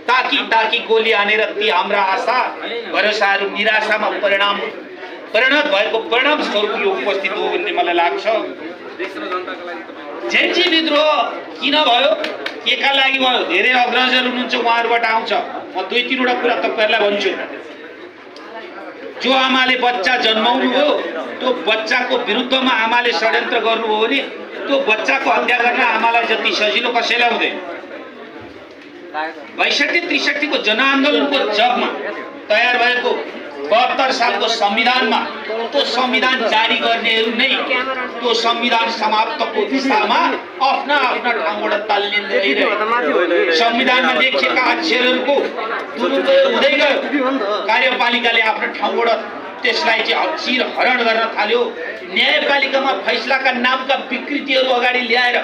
ताकि ताकि गोली हानेर ती हाम्रा आशा भरोसाहरू निराशामा परिणत भएको परिणाम स्वरूप यो उपस्थित हो भन्ने मलाई लाग्छ। जेन्जी विद्रोह किन भयो, केका लागि भयो, धेरै अग्रजहरू हुनुहुन्छ, उहाँहरूबाट आउँछ। म दुई तीनवटा कुरा तपाईहरुलाई भन्छु। जो आमाले बच्चा जन्माउनु हो, त्यो बच्चाको विरुद्धमा आमाले षड्यन्त्र गर्नु हो भने त्यो बच्चाको हत्या गर्न आमालाई जति सजिलो कसैलाई हुँदैन। 62-63 को जनआन्दोलनको जगमा तयार भएको 72 सालको संविधानमा त्यो संविधान जारी गर्नेहरू नै त्यो संविधान समाप्तको दिशामा आफ्ना आफ्ना ठाउँबाट तालिँदै संविधानमा लेखिएका अक्षरहरूको दुरुपयोग हुँदै गयो। कार्यपालिकाले आफ्नो ठाउँबाट त्यसलाई चाहिँ अक्षर हरण गर्न थाल्यो। न्यायपालिकामा फैसलाका नामका विकृतिहरू अगाडि ल्याएर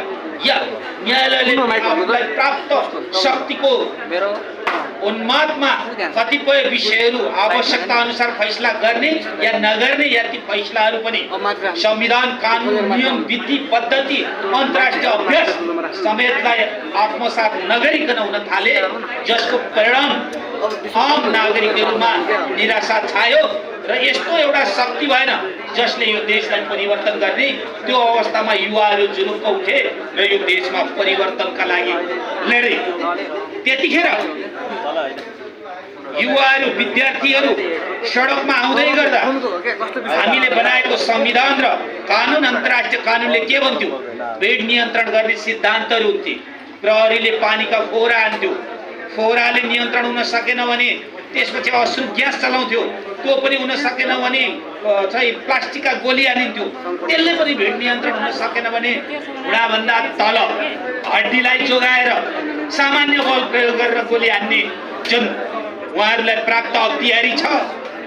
या न्यायालयले आफूलाई प्राप्त शक्तिको उन्मादमा कतिपय विषयहरू आवश्यकता अनुसार फैसला गर्ने या नगर्ने या ती फैसलाहरू पनि संविधान, कानुन, नियम, विधि, पद्धति, अन्तर्राष्ट्रिय अभ्यास समेतलाई आत्मसात नगरिकन हुन थाले, जसको परिणाम आम नागरिकहरूमा निराशा छायो र यस्तो एउटा शक्ति भएन जसले यो देशलाई परिवर्तन गर्ने। त्यो अवस्थामा युवाहरू जुरुक्क उठे र यो देशमा परिवर्तनका लागि लडे। त्यतिखेर युवाहरू, विद्यार्थीहरू सडकमा आउँदै गर्दा हामीले बनाएको संविधान र कानुन, अन्तर्राष्ट्रिय कानुनले के भन्थ्यो? भेड नियन्त्रण गर्ने सिद्धान्तहरू थिए। प्रहरीले पानीका फोहरा हान्थ्यो, फोहराले नियन्त्रण हुन सकेन भने त्यसपछि अश्रु ग्यास चलाउँथ्यो, त्यो पनि हुन सकेन भने चाहिँ प्लास्टिकका गोली हानिन्थ्यो, त्यसले पनि भेड नियन्त्रण हुन सकेन भने घुँडाभन्दा तल हड्डीलाई जोगाएर सामान्य बल प्रयोग गरेर गोली हान्ने जुन उहाँहरूलाई प्राप्त अख्तियारी छ,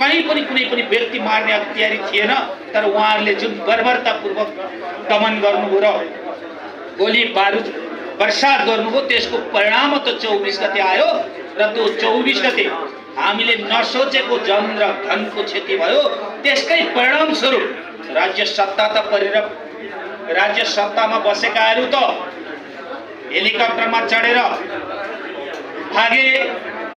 कहीँ पनि कुनै पनि व्यक्ति मार्ने अख्तियारी थिएन। तर उहाँहरूले जुन बर्बरतापूर्वक दमन गर्नुभयो र गोली बारुद वर्षात गर्नुभयो, त्यसको परिणाम त 24 गते आयो र त्यो 24 गते हामीले नसोचेको जन र धनको क्षति भयो। त्यसकै परिणाम स्वरूप राज्य सत्तामा बसेकाहरू त हेलिकप्टरमा चढेर भागे,